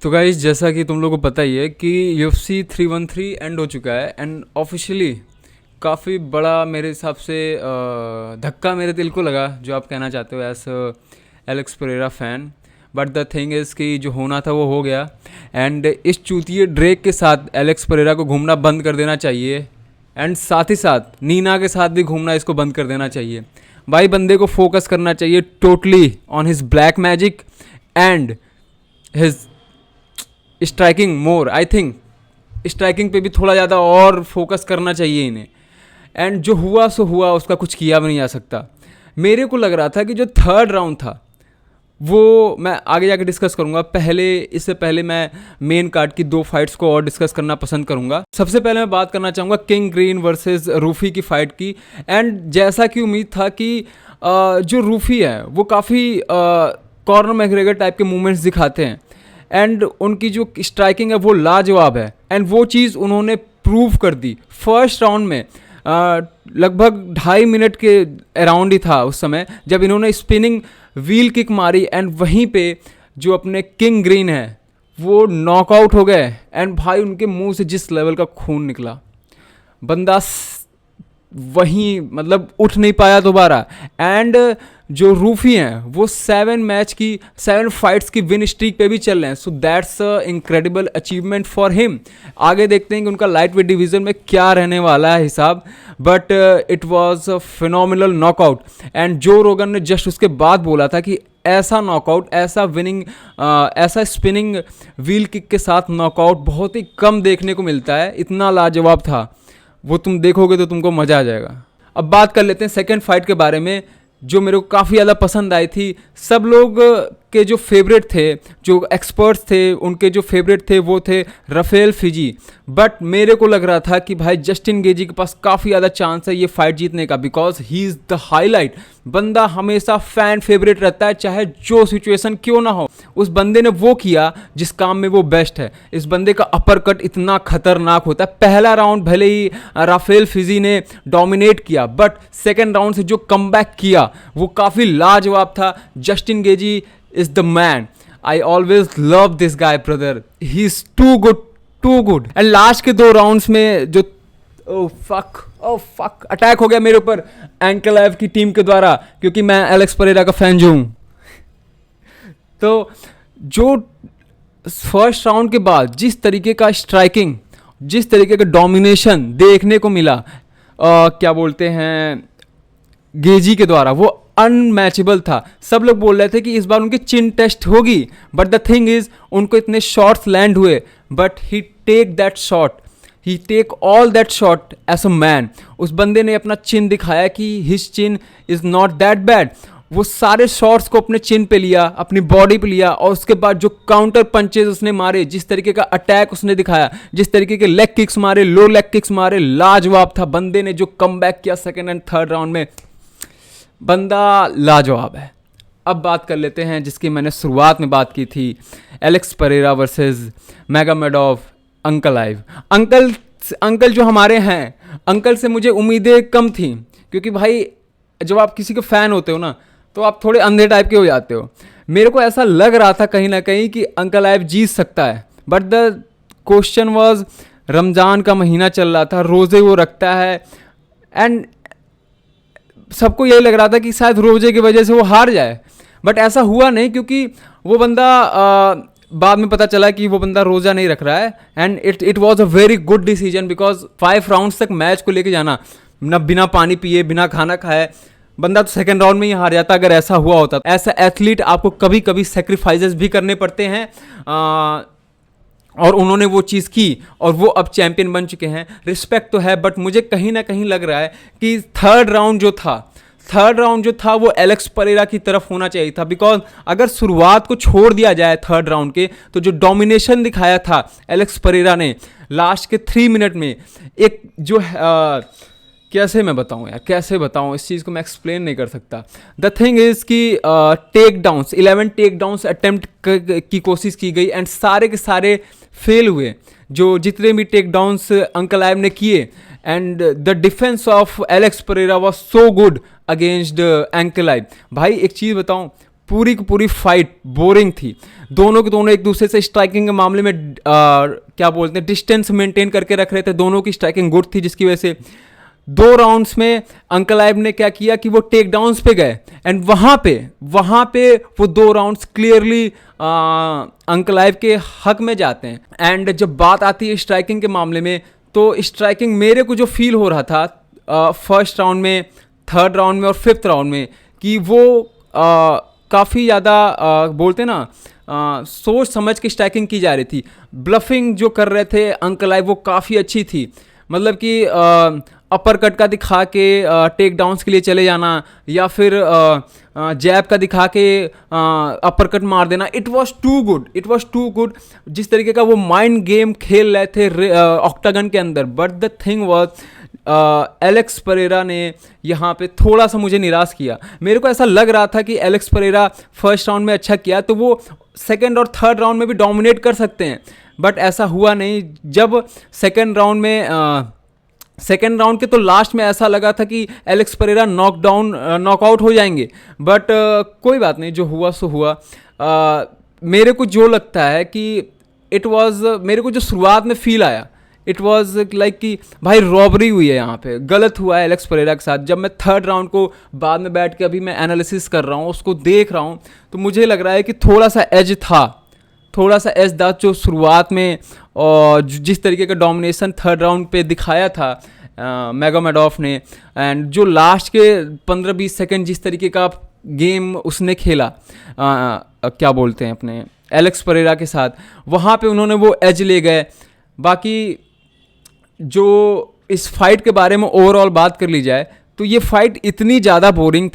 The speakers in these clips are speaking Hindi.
तो गाइस, जैसा कि तुम लोगों को पता ही है कि UFC 313 एंड हो चुका है एंड ऑफिशियली काफ़ी बड़ा मेरे हिसाब से धक्का मेरे दिल को लगा, जो आप कहना चाहते हो as Alex Pereira fan. But the thing is कि जो होना था वो हो गया एंड इस चूतिए ड्रेक के साथ एलेक्स परेरा को घूमना बंद कर देना चाहिए एंड साथ ही साथ नीना के साथ भी घूमना इसको बंद कर देना चाहिए। भाई बंदे को फोकस करना चाहिए totally on his black magic and his striking more. I think striking पे भी थोड़ा ज़्यादा और फोकस करना चाहिए इन्हें। एंड जो हुआ सो हुआ, उसका कुछ किया भी नहीं जा सकता। मेरे को लग रहा था कि जो थर्ड राउंड था वो मैं आगे जाके डिस्कस करूंगा। इससे पहले मैं मेन कार्ड की 2 फाइट्स को और डिस्कस करना पसंद करूंगा। सबसे पहले मैं बात करना चाहूँगा किंग ग्रीन वर्सेस रूफी की फ़ाइट की। एंड जैसा कि उम्मीद था कि जो रूफी है वो काफ़ी कॉर्नर मैकग्रेगर टाइप के मूवमेंट्स दिखाते हैं एंड उनकी जो स्ट्राइकिंग है वो लाजवाब है एंड वो चीज़ उन्होंने प्रूव कर दी। फर्स्ट राउंड में लगभग 2.5 मिनट के अराउंड ही था उस समय जब इन्होंने स्पिनिंग व्हील किक मारी एंड वहीं पे जो अपने किंग ग्रीन है वो नॉकआउट हो गए। एंड भाई उनके मुंह से जिस लेवल का खून निकला, बंदा वहीं मतलब उठ नहीं पाया दोबारा। एंड जो रूफी हैं वो 7 फाइट्स की विन स्ट्रीक पे भी चल रहे हैं। So that's a incredible achievement for him. आगे देखते हैं कि उनका लाइट वेट डिवीज़न में क्या रहने वाला है हिसाब। But it was a phenomenal knockout and जो रोगन ने जस्ट उसके बाद बोला था कि ऐसा नॉकआउट, ऐसा स्पिनिंग व्हील किक के साथ नॉकआउट बहुत ही कम देखने को मिलता है। इतना लाजवाब था वो, तुम देखोगे तो तुमको मज़ा आ जाएगा। अब बात कर लेते हैं सेकंड फाइट के बारे में, जो मेरे को काफ़ी ज़्यादा पसंद आई थी। सब लोग के जो फेवरेट थे, जो एक्सपर्ट्स थे, उनके जो फेवरेट थे वो थे राफेल फिजी। बट मेरे को लग रहा था कि भाई जस्टिन गेजी के पास काफ़ी ज़्यादा चांस है ये फाइट जीतने का, because he is the highlight. बंदा हमेशा फ़ैन फेवरेट रहता है, चाहे जो सिचुएशन क्यों ना हो। उस बंदे ने वो किया जिस काम में वो बेस्ट है। इस बंदे का अपर कट इतना खतरनाक होता है। पहला राउंड भले ही राफेल फिजी ने डोमिनेट किया, बट सेकेंड राउंड से जो कमबैक किया वो काफ़ी लाजवाब था। Justin Gaethje is the man. I always love this guy, brother. He's too good. And last के 2 राउंड्स में जो फक अटैक हो गया मेरे ऊपर एंकलाइव की टीम के द्वारा, क्योंकि मैं एलेक्स परेरा का फैन जो हूँ। तो जो फर्स्ट राउंड के बाद जिस तरीके का स्ट्राइकिंग, जिस तरीके का डोमिनेशन देखने को मिला, क्या बोलते हैं, गेजी के द्वारा, वो अनमैचेबल था। सब लोग बोल रहे थे कि इस बार उनकी चिन टेस्ट होगी, बट द थिंग इज उनको इतने शॉट्स लैंड हुए, but he take that shot, he take all that shot as a man. उस बंदे ने अपना चिन दिखाया कि his chin is not that bad. वो सारे शॉट्स को अपने चिन पे लिया, अपनी बॉडी पे लिया, और उसके बाद जो काउंटर पंचेज उसने मारे, जिस तरीके का अटैक उसने दिखाया, जिस तरीके के लेग किक्स मारे, लो लेग किक्स मारे, लाजवाब था। बंदे ने जो कमबैक किया सेकेंड एंड थर्ड राउंड में, बंदा लाजवाब है। अब बात कर लेते हैं जिसकी मैंने शुरुआत में बात की थी, एलेक्स परेरा वर्सेस मैगोमेडोव अंकलाइव। अंकल जो हमारे हैं, अंकल से मुझे उम्मीदें कम थी, क्योंकि भाई जब आप किसी के फ़ैन होते हो ना तो आप थोड़े अंधे टाइप के हो जाते हो। मेरे को ऐसा लग रहा था कहीं ना कहीं कि अंकलाइव जीत सकता है, but the question was, Ramzan का महीना चल रहा था, रोज़े वो रखता है एंड सबको यही लग रहा था कि शायद रोजे की वजह से वो हार जाए। बट ऐसा हुआ नहीं, क्योंकि वो बंदा बाद में पता चला कि वो बंदा रोज़ा नहीं रख रहा है। And it was a very good decision, because 5 rounds तक मैच को लेके जाना, ना बिना पानी पिए, बिना खाना खाए, बंदा तो सेकंड राउंड में ही हार जाता अगर ऐसा हुआ होता। ऐसा एथलीट आपको कभी कभी सेक्रीफाइसेस भी करने पड़ते हैं, और उन्होंने वो चीज़ की और वो अब चैंपियन बन चुके हैं। रिस्पेक्ट तो है, बट मुझे कहीं ना कहीं लग रहा है कि थर्ड राउंड जो था वो एलेक्स परेरा की तरफ होना चाहिए था। बिकॉज अगर शुरुआत को छोड़ दिया जाए थर्ड राउंड के, तो जो डोमिनेशन दिखाया था एलेक्स परेरा ने लास्ट के 3 मिनट में, एक जो कैसे मैं बताऊं यार, कैसे बताऊं, इस चीज़ को मैं एक्सप्लेन नहीं कर सकता। द थिंग इज़ कि take downs, 11 take downs attempt की कोशिश की गई एंड सारे के सारे फेल हुए। जो जितने भी टेक डाउन्स अंकलाइव ने किए, and the defence of Alex Pereira was so good against Ankalaev. भाई एक चीज़ बताऊं, पूरी की पूरी फाइट बोरिंग थी। दोनों के दोनों एक दूसरे से स्ट्राइकिंग के मामले में क्या बोलते हैं, डिस्टेंस मेंटेन करके रख रहे थे। दोनों की स्ट्राइकिंग गुड थी, जिसकी वजह से 2 राउंड्स में अंकल आइब ने क्या किया कि वो टेक डाउन्स पे गए, एंड वहाँ पे वो 2 राउंड्स क्लियरली अंकल आइब के हक में जाते हैं। एंड जब बात आती है स्ट्राइकिंग के मामले में, तो स्ट्राइकिंग मेरे को जो फील हो रहा था फर्स्ट राउंड में, थर्ड राउंड में और फिफ्थ राउंड में, कि वो काफ़ी ज़्यादा बोलते ना सोच समझ के स्ट्राइकिंग की जा रही थी। ब्लफिंग जो कर रहे थे अंकल आइब वो काफ़ी अच्छी थी, मतलब कि अपर कट का दिखा के टेक डाउन्स के लिए चले जाना, या फिर जैब का दिखा के अपर कट मार देना। इट वॉज टू गुड जिस तरीके का वो माइंड गेम खेल रहे थे ऑक्टागन के अंदर। But the thing was Alex Pereira ने यहाँ पे थोड़ा सा मुझे निराश किया। मेरे को ऐसा लग रहा था कि एलेक्स परेरा फर्स्ट राउंड में अच्छा किया तो वो सेकेंड और थर्ड राउंड में भी डोमिनेट कर सकते हैं, बट ऐसा हुआ नहीं। जब सेकेंड राउंड के तो लास्ट में ऐसा लगा था कि एलेक्स परेरा नॉकआउट हो जाएंगे, बट कोई बात नहीं, जो हुआ सो हुआ। मेरे को जो लगता है कि मेरे को जो शुरुआत में फील आया, इट वॉज लाइक कि भाई रॉबरी हुई है, यहाँ पे गलत हुआ है एलेक्स परेरा के साथ। जब मैं थर्ड राउंड को बाद में बैठ के अभी मैं एनालिसिस कर रहा हूँ, उसको देख रहा हूँ, तो मुझे लग रहा है कि थोड़ा सा एज था जो शुरुआत में, और जिस तरीके का डोमिनेशन थर्ड राउंड पे दिखाया था मैगोमेडोव ने, एंड जो लास्ट के 15-20 सेकंड जिस तरीके का गेम उसने खेला क्या बोलते हैं अपने एलेक्स परेरा के साथ, वहाँ पे उन्होंने वो एज ले गए। बाकी जो इस फाइट के बारे में ओवरऑल बात कर ली जाए, तो ये फाइट इतनी ज़्यादा बोरिंग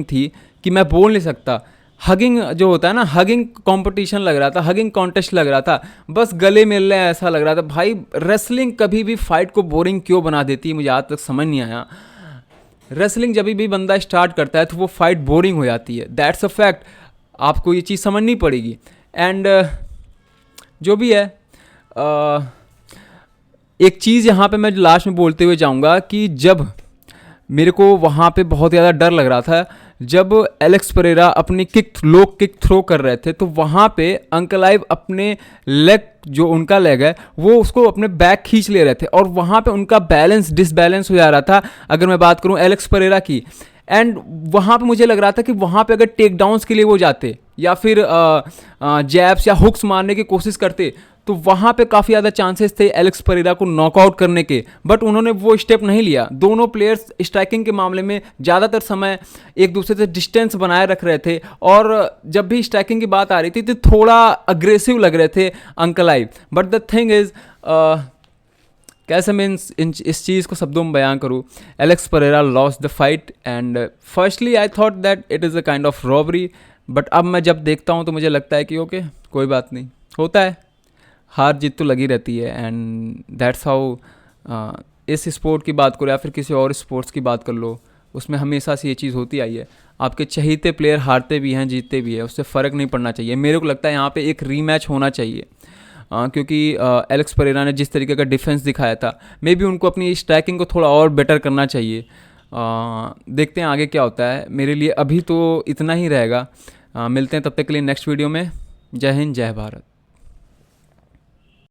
थी कि मैं बोल नहीं सकता। हगिंग जो होता है ना, हगिंग कंपटीशन लग रहा था, हगिंग कॉन्टेस्ट लग रहा था, बस गले मिल रहे हैं ऐसा लग रहा था। भाई रेसलिंग कभी भी फाइट को बोरिंग क्यों बना देती है, मुझे आज तक समझ नहीं आया। रेसलिंग जब भी बंदा स्टार्ट करता है तो वो फाइट बोरिंग हो जाती है, दैट्स अ फैक्ट। आपको ये चीज़ समझनी पड़ेगी। एंड जो भी है, एक चीज़ यहाँ पे मैं लास्ट में बोलते हुए जाऊँगा कि जब मेरे को वहाँ पे बहुत ज़्यादा डर लग रहा था, जब एलेक्स परेरा अपनी लो किक थ्रो कर रहे थे, तो वहाँ पे अंकल आइव अपने लेग, जो उनका लेग है, वो उसको अपने बैक खींच ले रहे थे, और वहाँ पे उनका डिसबैलेंस हो जा रहा था अगर मैं बात करूँ एलेक्स परेरा की। एंड वहाँ पे मुझे लग रहा था कि वहाँ पे अगर टेक डाउन्स के लिए वो जाते, या फिर जैब्स या हुक्स मारने की कोशिश करते, तो वहाँ पे काफ़ी ज़्यादा चांसेस थे एलेक्स परेरा को नॉकआउट करने के, बट उन्होंने वो स्टेप नहीं लिया। दोनों प्लेयर्स स्ट्राइकिंग के मामले में ज़्यादातर समय एक दूसरे से डिस्टेंस बनाए रख रहे थे, और जब भी स्ट्राइकिंग की बात आ रही थी तो थोड़ा अग्रेसिव लग रहे थे Ankalaev. But the thing is, कैसे मैं इस चीज़ को शब्दों में बयान करूँ, Alex Pereira lost the fight, and firstly I thought that it is a kind of robbery, but अब मैं जब देखता हूँ तो मुझे लगता है कि ओके, कोई बात नहीं, होता है, हार जीत तो लगी रहती है। एंड दैट्स हाउ, इस स्पोर्ट की बात करो या फिर किसी और स्पोर्ट्स की बात कर लो, उसमें हमेशा से ये चीज़ होती आई है। आपके चहीते प्लेयर हारते भी हैं, जीतते भी हैं, उससे फ़र्क नहीं पड़ना चाहिए। मेरे को लगता है यहाँ पे एक रीमैच होना चाहिए, क्योंकि एलेक्स परेरा ने जिस तरीके का डिफेंस दिखाया था, मे बी उनको अपनी स्ट्राइकिंग को थोड़ा और बेटर करना चाहिए। देखते हैं आगे क्या होता है। मेरे लिए अभी तो इतना ही रहेगा। मिलते हैं तब तक के लिए नेक्स्ट वीडियो में। जय हिंद, जय भारत।